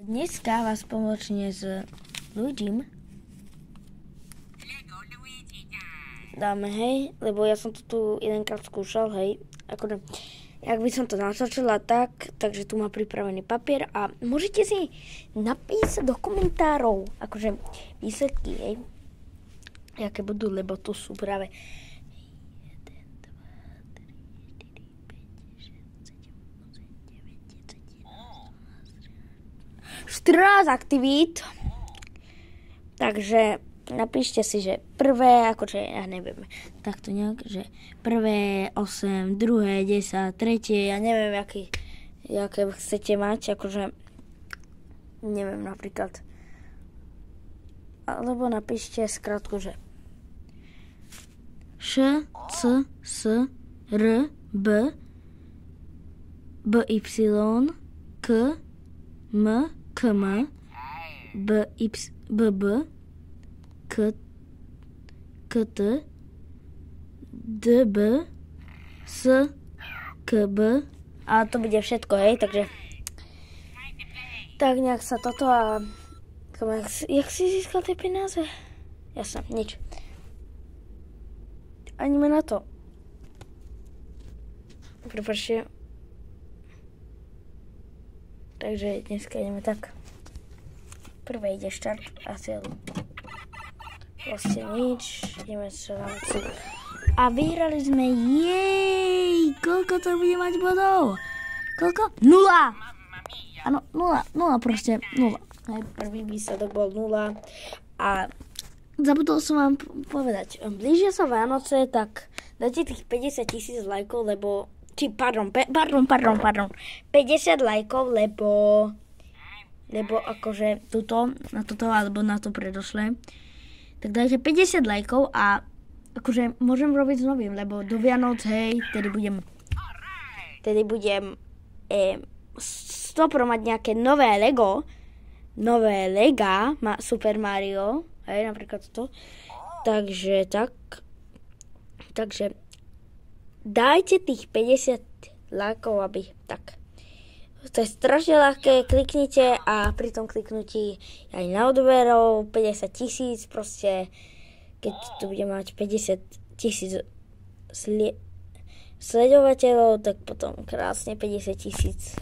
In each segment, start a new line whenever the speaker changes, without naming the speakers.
Dneska vás spoločne s Luigim dáme, hej, lebo ja som to tu jedenkrát skúšal, hej, akože, jak by som to natočila takže tu mám pripravený papier a môžete si napísať do komentárov, akože výsledky, hej, jaké budú, lebo tu sú práve 14 aktivít, takže napíšte si, že prvé, akože ja neviem, takto nejak, že prvé 8, druhé 10, tretie, ja neviem, jaké chcete mať, akože neviem napríklad. Alebo napíšte skrátku, že Š, C, S, R, B, B, Y, K, M, K, M, B, Y, B, B, K, T, D, B, S, K, B. A to bude všetko, hej, takže tak nejak sa toto a jak si získal tie peniaze? Jasne, nič. Ani na to. Prepáčte. Takže dneska ideme tak. Prvé ide štart a cieľ. Vlastne nič, ideme sa na veci. A vyhrali sme, jej! Koľko to bude mať bodov? Koľko? 0! Áno, 0 proste, 0. Aj prvý výsledok bol 0. A zabudol som vám povedať, blížia sa Vánoce, tak dajte tých 50,000 lajkov, lebo... Pardon, 50 lajkov, lebo akože na toto alebo na to predošlé. Tak dajte 50 lajkov a akože môžem robiť s novým, lebo do Vianoc, hej, tedy budem stopro mať nejaké nové Lega, Super Mario, hej, napríklad toto. Takže dajte tých 50 lajkov, aby tak. To je strašne ľahké, kliknite a pri tom kliknutí aj na odberov 50,000, proste keď tu bude mať 50,000 sledovateľov, tak potom krásne 50,000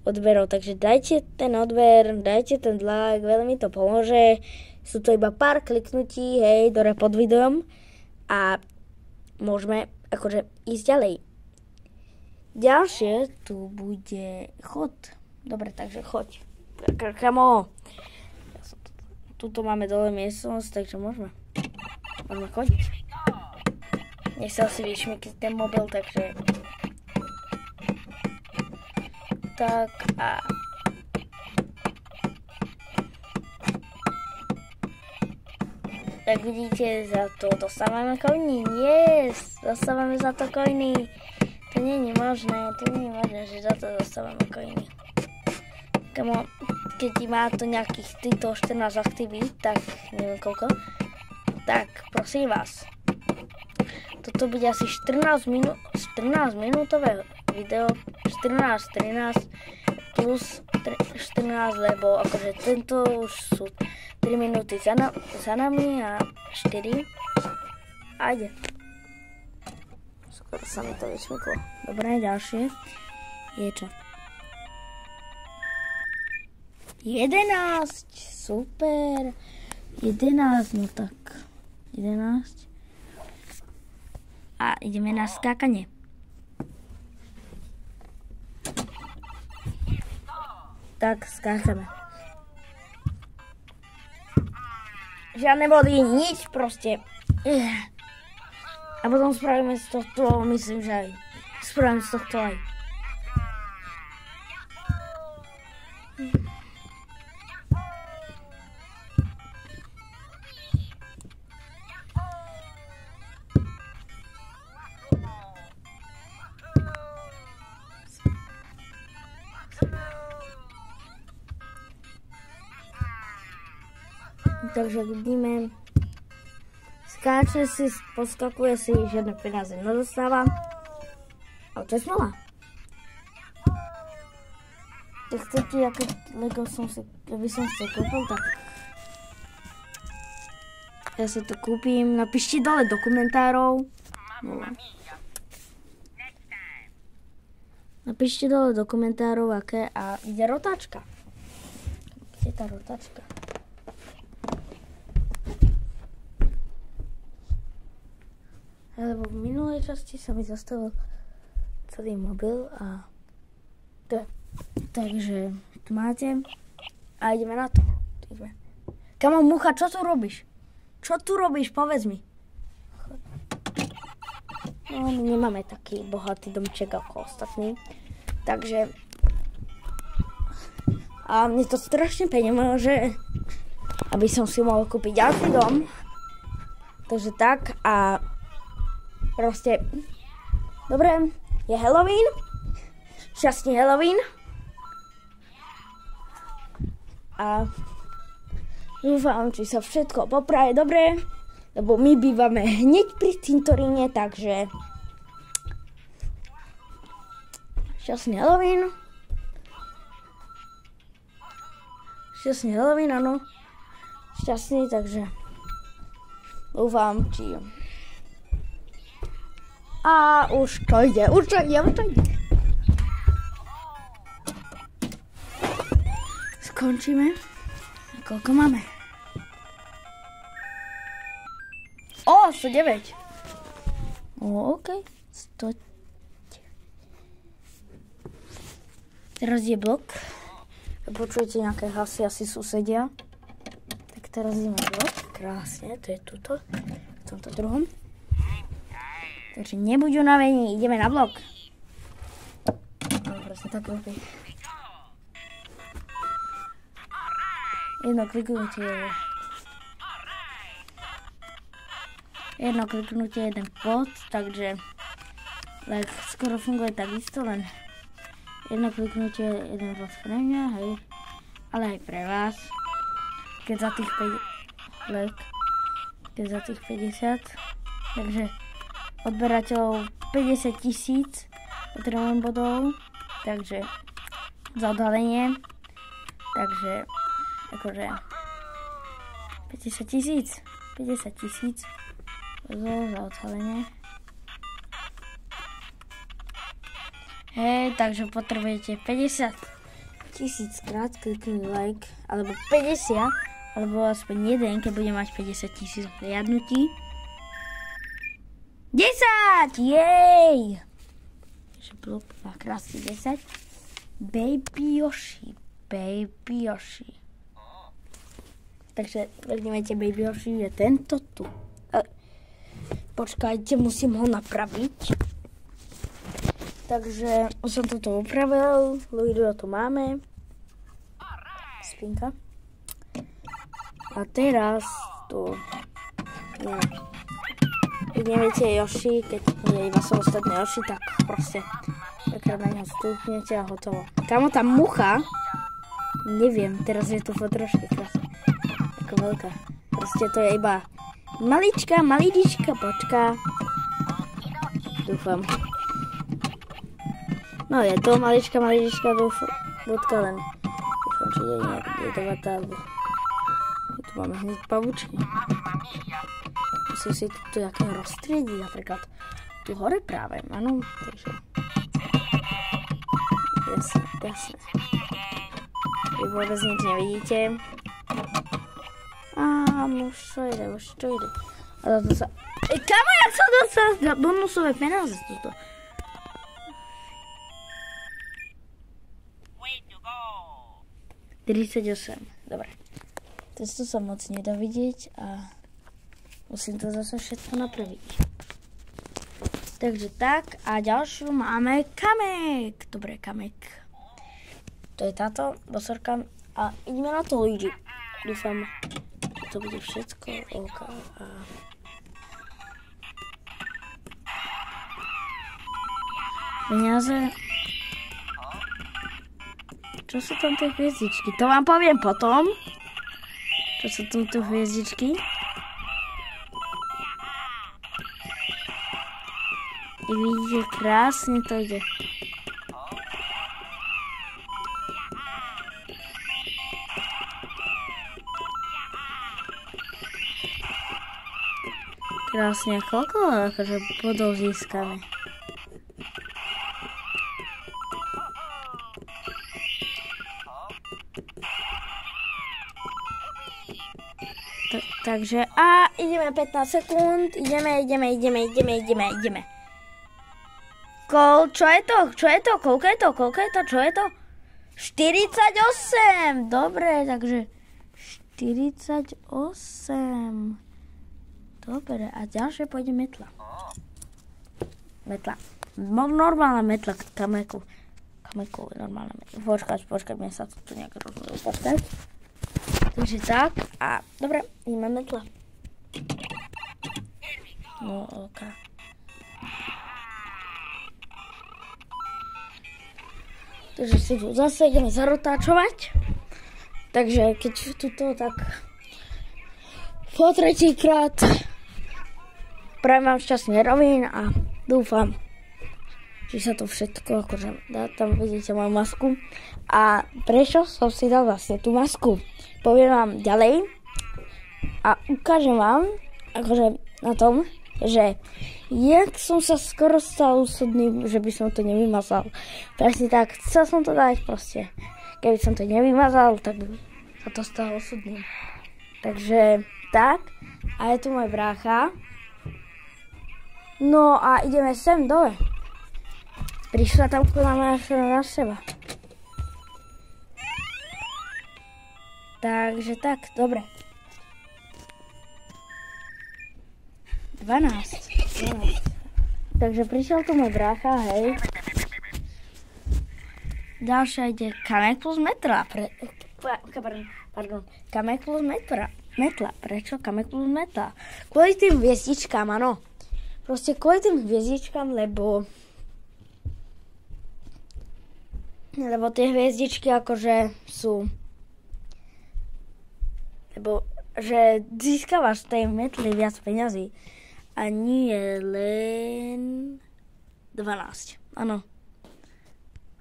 odberov, takže dajte ten odber, dajte ten like, veľmi to pomôže, sú to iba pár kliknutí, hej, dole pod videom a môžeme akože ísť ďalej. Ďalšie tu bude chod. Dobre, takže choď. Kamo. Tuto máme dole miestnosť, takže môžeme chodiť. Nechcel si vyšmykniť ten mobil, takže tak a tak vidíte, za to dostávame coiny. Yes, dostávame za to coiny. To nie je možné, že za to dostávame coiny. Kamo, keď má to nejakých 14 aktivít, tak neviem koľko, tak prosím vás, toto bude asi 14 minútové video, 13 plus 14, lebo akože tento už sú 3 minúty za nami a 4. Ajde. Skoro sa mi to vyšmyklo. Dobre, ďalšie je čo? 11, super. 11, no tak 11. A ideme na skákanie. Tak skákame. Žiadne body, nič proste. A potom spravíme z tohto, myslím, že aj. Spravíme z tohto aj. Takže vidíme, skáče si, poskakuje si, žiadne peniaze nedostáva. Ale to je smola. To keď chcete, aké Lego by som si kúpil, tak ja si to kúpim. Napíšte dole do komentárov. Napíšte dole do komentárov, aké a ide rotačka. Kde je tá rotačka? Lebo v minulej časti sa mi zastavil celý mobil a takže tu máte a ideme na to. Kamo, Mucha, čo tu robíš? Čo tu robíš? Povedz mi. No, my nemáme taký bohatý domček ako ostatní, takže a mne to strašne pomôže, aby som si mohol kúpiť ďalší dom. Takže tak a proste, dobre, je Halloween, šťastný Halloween a dúfam, či sa všetko popraje dobre, lebo my bývame hneď pri cintoríne, takže šťastný Halloween, áno, šťastný, takže dúfam, či a už to ide. Skončíme. Koľko máme? 109. OK. 100. Teraz je blok. Počujete nejaké hlasy, asi susedia. Tak teraz ideme blok. Krásne, to je tuto. V tomto druhom. Takže nebuď unavení, ideme na blok. No, presne tak robí. Jedno kliknutie, jeden bod, takže skoro funguje takisto, len jedno kliknutie, jeden bod pre mňa, hej, ale aj pre vás. Keď za tých 50, takže odberateľov 50 000 potrebujem bodov, takže za odhalenie, takže akože 50 000 za odhalenie. Hej, takže potrebujete 50 000 krát kliknúť like, alebo 50, alebo aspoň jeden, keď bude mať 50 000 prihliadnutí. 10! Jej! Takže blok má krásny 10. Baby Yoshi. Takže vnímajte, Baby Yoshi je tento tu. Počkajte, musím ho napraviť. Takže už som toto upravil. Luidio tu máme. Spinka. A teraz tu... Keď neviete Yoshi, keď je iba sú ostatné Yoshi, tak proste takrát na ňa stúpnete a hotovo. Kamo, tá Mucha, neviem, teraz je tu trošky krásne, ako veľká. Proste to je iba maličká počka. Dúfam. No je to maličká bodka, len dúfam, že je nejak jedovatá, alebo tu máme hneď pavučky. Musím si tu nejaké rozstriediť, napríklad tu hore práve, áno, takže jasne. Vy vôbec nič nevidíte. Už to ide. A to sa... Kamo, jak sa dostal bonusové penáze tuto? $38, dobre. Testo sa moc nedá vidieť a musím to zase všetko napraviť. Takže tak, a ďalšiu máme Kamek. Dobre, Kamek. To je táto bosorka a ideme na to, Luigi. Dúfam, že to bude všetko. OK. Peniaze. Čo sú tam tie hviezdičky? To vám poviem potom. Čo sú tam tie hviezdičky? Vidíte, krásne to ide. krásne. Koľko akože bodov získame? Takže, a ideme 15 sekúnd, ideme. Čo je to? Koľko je to? Čo je to? 48! Dobre, takže 48. Dobre, a ďalšie pôjde metla. Normálna metla kameku, normálna metla. Počkaj, mne sa to tu nejak rozhodlo. Počkaj. Takže tak, a dobre, ideme metla. No, ok. Takže si tu zase ideme zarotáčovať. Takže keď tuto tak po tretíkrát prajem vám šťastný Halloween a dúfam, že sa to všetko, akože tam vidíte moju masku. A prečo som si dal vlastne tú masku? Poviem vám ďalej a ukážem vám, akože na tom, že jak som sa skoro stal úsudným, že by som to nevymazal. Presne tak, chcel som to dať proste. Keby som to nevymazal, tak by sa to stalo úsudným. Takže tak, a je tu môj brácha. No a ideme sem dole. Prišla tam na seba. Takže tak, dobre. 12. Takže prišiel tu môj brácha, hej. Ďalšia ide kamek plus metla. Kamek plus metla. Prečo kamek plus metla? Kvôli tým hviezdičkám, áno. Proste kvôli tým hviezdičkám, lebo tie hviezdičky akože sú... Lebo že získavaš z tej metly viac peňazí. A nie len 12. Áno.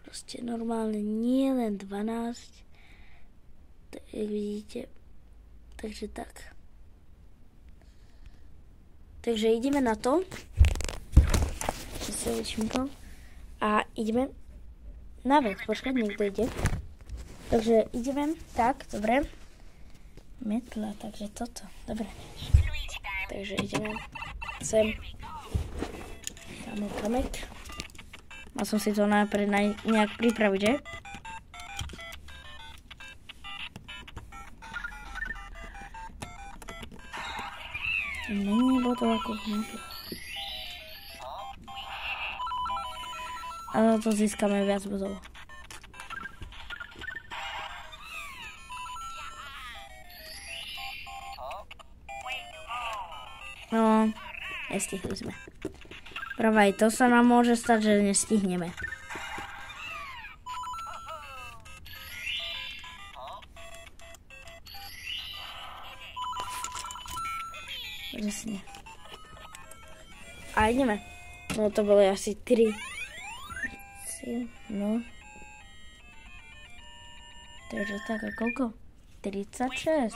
Proste normálne nie len 12. Tak vidíte. Takže tak. Takže ideme na to. A ideme na vec. Počkať, niekto ide. Takže ideme. Tak, dobre. Metla, takže toto. Dobre. Takže ideme sem. Dáme kamek. Mal som si to najprv nejak pripraviť, že? Menej bodov ako metla. A to získame viac bodov. No, nestihli sme. Práve aj to sa nám môže stať, že nestihneme. Presne. A ideme. No to bolo asi 3. No. Takže tak, a koľko? 36.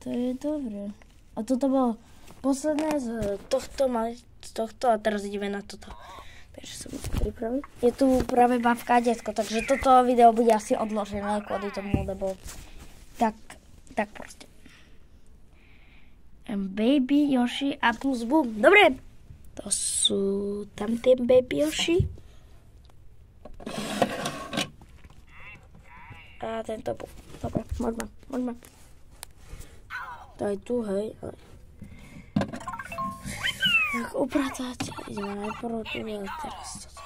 To je dobré. A toto bolo posledné z tohto a teraz ideme na toto. Takže som to pripravil. Je tu práve babka a detko, takže toto video bude asi odložené kvôli tomu, lebo tak proste. Baby Yoshi a plus boom. Dobre, to sú tamtie Baby Yoshi. A tento boom. Dobre, môžeme. To aj tu, hej, ale... Tak upratať. Ideme najprv tu a teraz toto.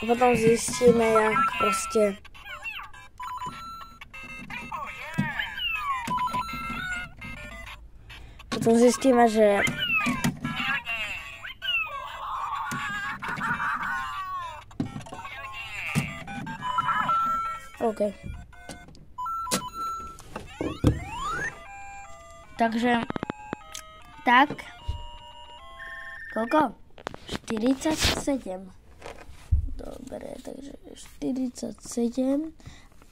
A potom zistíme, jak proste... Potom zistíme, že... OK. Takže, tak, koľko? 47. Dobre, takže 47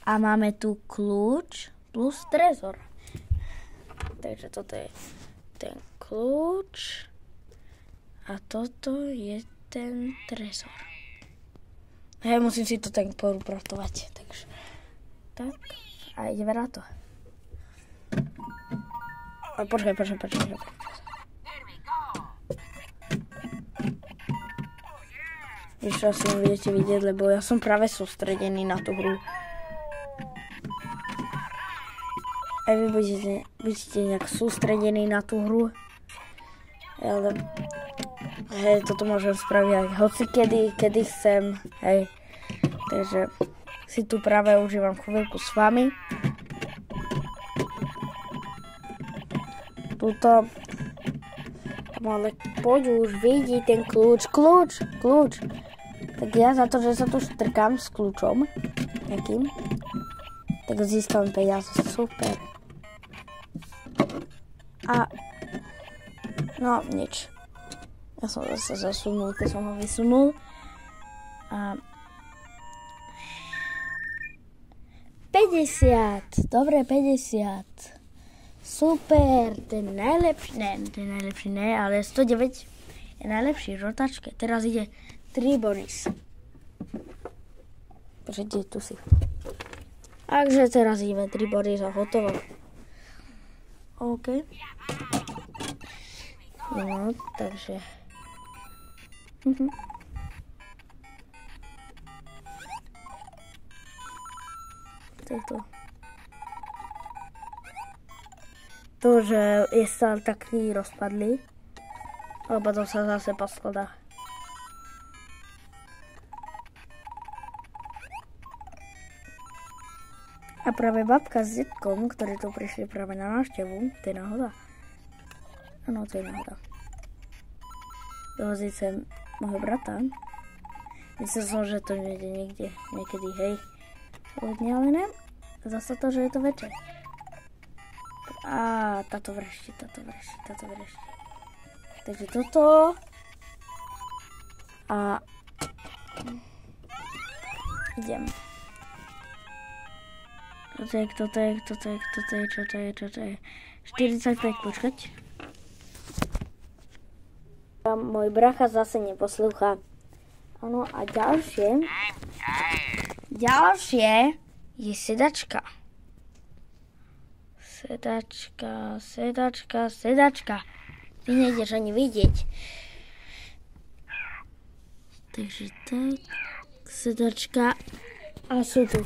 a máme tu kľúč plus trezor. Takže toto je ten kľúč a toto je ten trezor. Hej, musím si to tak porupratovať. Takže tak a ideme na to. A počkaj. Ešte asi nebudete vidieť, lebo ja som práve sústredený na tú hru. Aj vy budete nejak sústredení na tú hru. Ale hej, toto môžem spraviť aj hoci kedy chcem. Hej, takže si tu práve užívam chvíľku s vami. Tuto. Ale poď už, vidí ten kľúč. Tak ja za to, že sa tu štrkám s kľúčom nejakým, tak získam peniaze. Super. A no, nič. Ja som zase zasunul, keď som ho vysunul. A 50. Dobre, 50. Super. Ten najlepší ne, ale 109 je najlepší v rotačke. Teraz ide 3 bonus. Počkajte, tu si. Takže teraz ideme 3 bonus a hotovo. OK. No, takže. Toto. To, že je stále taký rozpadlý. Ale potom sa zase poskladá. A práve babka s detkom, ktorí tu prišli práve na návštevu, to je náhoda. Áno, to je náhoda. Dohoziť sem môjho brata. Myslel som, že to nejde niekedy, hej. Hodne, ale ne. Zase to, že je to večer. A táto vrešti. Takže toto. A idem. Toto je, čo to je. 45, počkať. A môj bracha zase neposlúcha. Áno, a ďalšie je sedačka. Sedačka. Ty nejdeš ani vidieť. Takže tak, sedačka a sú tu.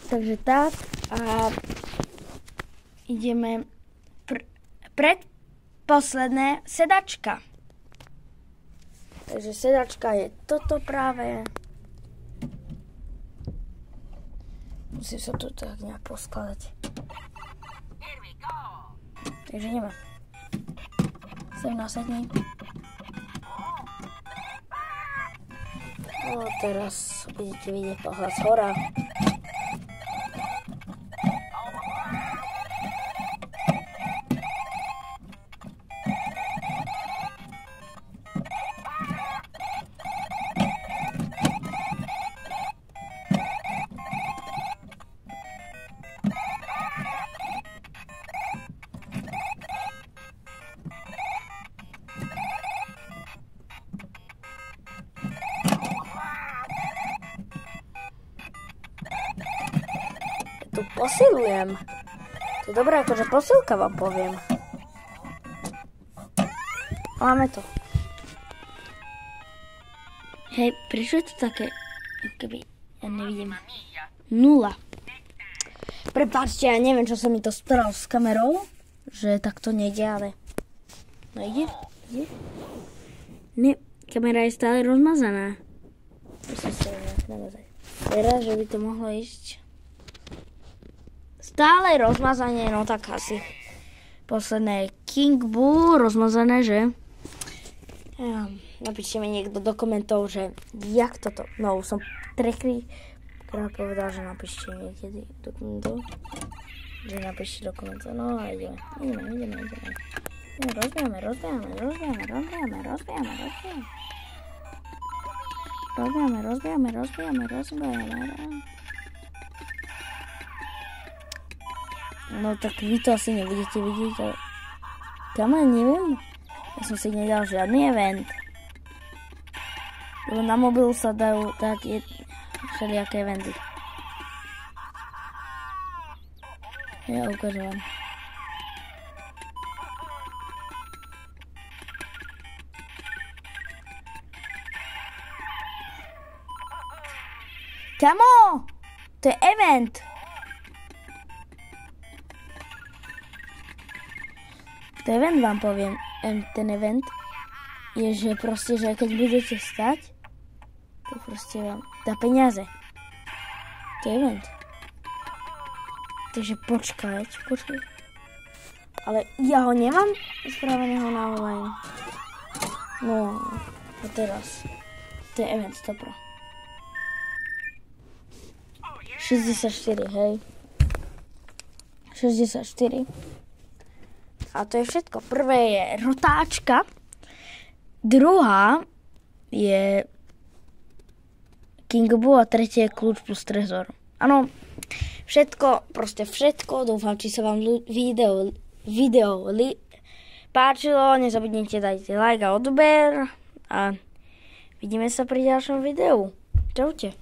Takže tak a ideme predposledné sedačka. Takže sedačka je toto práve. Musím sa tu tak nejak poskladať. Takže ideme. Sem nasadni. No teraz budete vidieť pohľad z hora. Tu posilujem. To je dobré, akože posilka vám poviem. Máme to. Hej, prečo je to také, keby, ja nevidím. 0. Prepáčte, ja neviem, čo som mi to staral s kamerou, že takto nejde, ale... No ide? Ne, kamera je stále rozmazaná. Musím sa nejak namazať. Teraz, že by to mohlo ísť... Stále rozmazanie, no tak asi. Posledné King Bull, rozmazané, že? Napíšte mi niekto do komentov, že jak toto. No, som Práve povedal, že napíšte niekedy do komentov. Že napíšte do komentov. No a ideme. Rozbijame. No tak vy to asi nebudete vidieť, ale tam aj neviem. Ja som si nedal žiadny event. Lebo na mobil sa dajú dať všelijaké eventy. Ja ukazujem. Kamo! To je event! To je event, vám poviem. Ten event je, že proste, že keď budete stať, to proste vám dá peniaze. To je event. Takže počkaj. Ale ja ho nemám spraveného na online. No, a teraz. To je event, stopro. 64, hej. 64. A to je všetko. Prvé je rotáčka. Druhá je King Boo a tretie je kľúč plus trezor. Áno, všetko, proste všetko. Dúfam, či sa vám video páčilo. Nezabudnite dať like a odber. A vidíme sa pri ďalšom videu. Čaute.